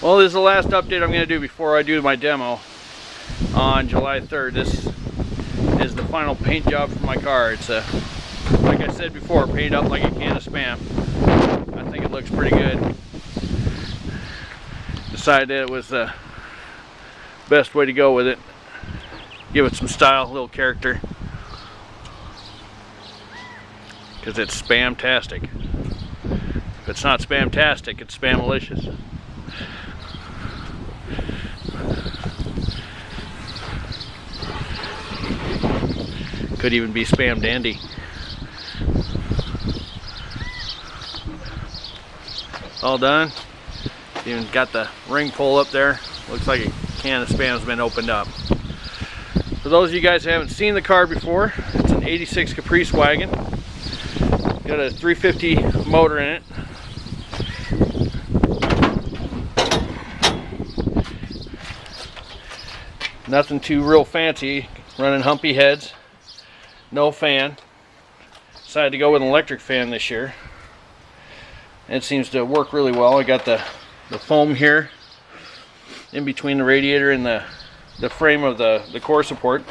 Well, this is the last update I'm going to do before I do my demo on July 3rd. This is the final paint job for my car. It's like I said before, painted up like a can of Spam. I think it looks pretty good. Decided that it was the best way to go with it. Give it some style, a little character. Because it's Spam-tastic. If it's not Spam-tastic, it's Spam-malicious. Could even be Spam dandy. All done. Even got the ring pull up there. Looks like a can of Spam's been opened up. For those of you guys who haven't seen the car before, it's an 86 Caprice wagon. Got a 350 motor in it. Nothing too real fancy. Running humpy heads. No fan. Decided to go with an electric fan this year. It seems to work really well. I got the foam here in between the radiator and the frame of the core support.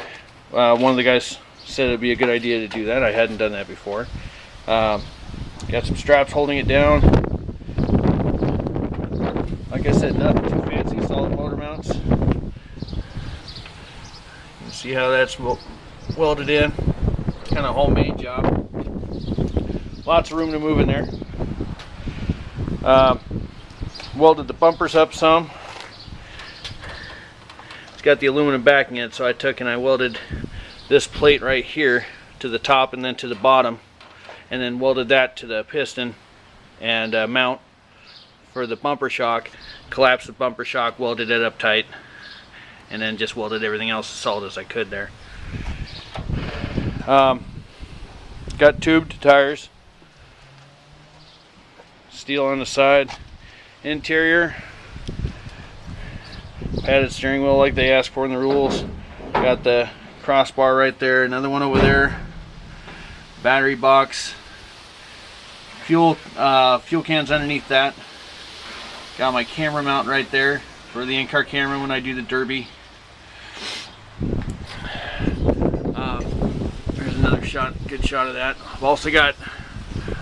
One of the guys said it'd be a good idea to do that. I hadn't done that before. Got some straps holding it down. Like I said, nothing too fancy. Solid motor mounts. You can see how that's welded in. Kind of homemade job. Lots of room to move in there. Welded the bumpers up some. It's got the aluminum backing in it, so I took and I welded this plate right here to the top and then to the bottom, and then welded that to the piston and mount for the bumper shock. Collapsed the bumper shock, welded it up tight, and then just welded everything else as solid as I could there. Got tubed tires, steel on the side, interior, padded steering wheel like they asked for in the rules. Got the crossbar right there, another one over there, battery box, fuel cans underneath that. Got my camera mount right there for the in-car camera when I do the derby. Another shot, good shot of that. I've also got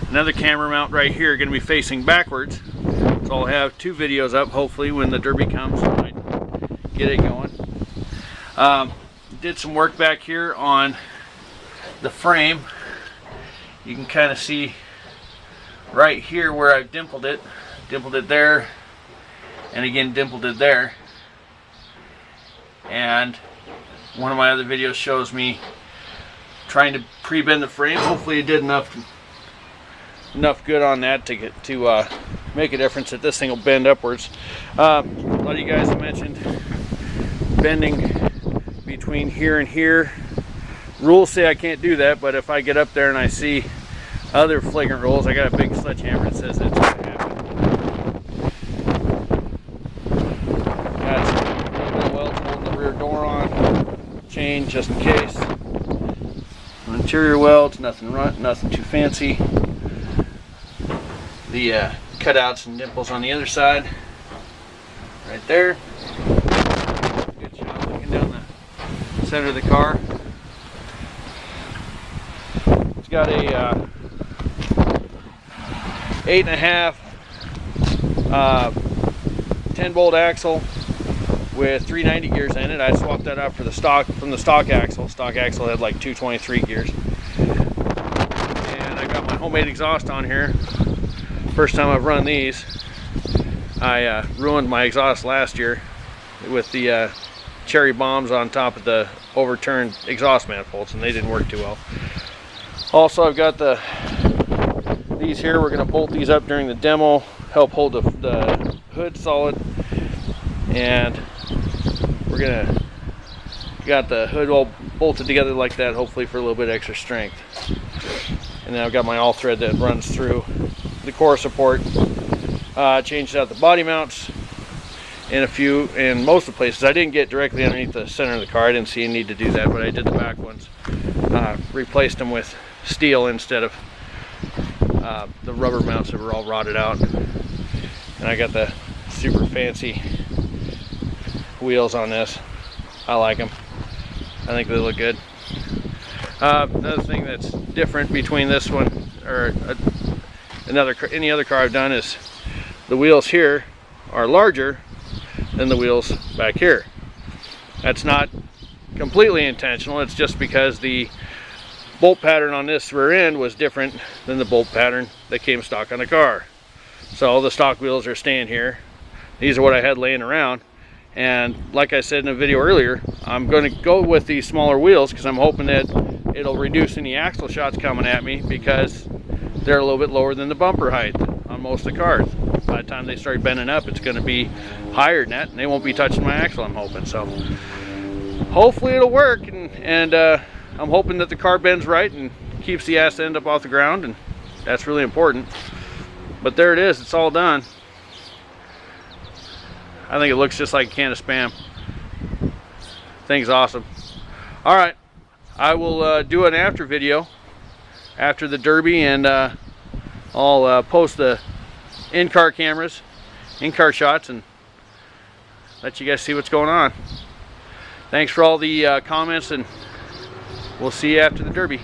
another camera mount right here, going to be facing backwards. So I'll have two videos up hopefully when the derby comes. I might get it going. Did some work back here on the frame. You can kind of see right here where I've dimpled it there, and again dimpled it there. And one of my other videos shows me trying to pre-bend the frame. Hopefully it did enough good on that to make a difference that this thing will bend upwards. A lot of you guys have mentioned bending between here and here. Rules say I can't do that, but if I get up there and I see other flagrant rules, I got a big sledgehammer that says it's going to happen. Got some welds holding the rear door on, chain just in case. Interior welds, nothing too fancy. The cutouts and dimples on the other side, right there. Good shot looking down the center of the car. It's got a 8.5 10-bolt axle with 390 gears in it. I swapped that out for the stock from the stock axle. Stock axle had like 223 gears. And I got my homemade exhaust on here. First time I've run these. I ruined my exhaust last year with the cherry bombs on top of the overturned exhaust manifolds, and they didn't work too well. Also, I've got these here. We're going to bolt these up during the demo, help hold the hood solid, and we're gonna got the hood all bolted together like that, hopefully for a little bit extra strength. And then I've got my all thread that runs through the core support. Changed out the body mounts in most of the places. I didn't get directly underneath the center of the car. I didn't see a need to do that, but I did the back ones. Replaced them with steel instead of the rubber mounts that were all rotted out. And I got the super fancy wheels on this. I like them. I think they look good. Another thing that's different between this one or any other car I've done is the wheels here are larger than the wheels back here. That's not completely intentional. It's just because the bolt pattern on this rear end was different than the bolt pattern that came stock on the car. So the stock wheels are staying here. These are what I had laying around, and like I said in a video earlier, I'm going to go with these smaller wheels because I'm hoping that it'll reduce any axle shots coming at me, because they're a little bit lower than the bumper height on most of the cars. By the time they start bending up, it's going to be higher than that, and they won't be touching my axle, I'm hoping. So hopefully it'll work, and I'm hoping that the car bends right and keeps the ass end up off the ground, and that's really important. But there it is, it's all done. I think it looks just like a can of Spam. Thing's awesome. All right, I will do an after video after the Derby, and I'll post the in-car cameras, in-car shots, and let you guys see what's going on. Thanks for all the comments, and we'll see you after the Derby.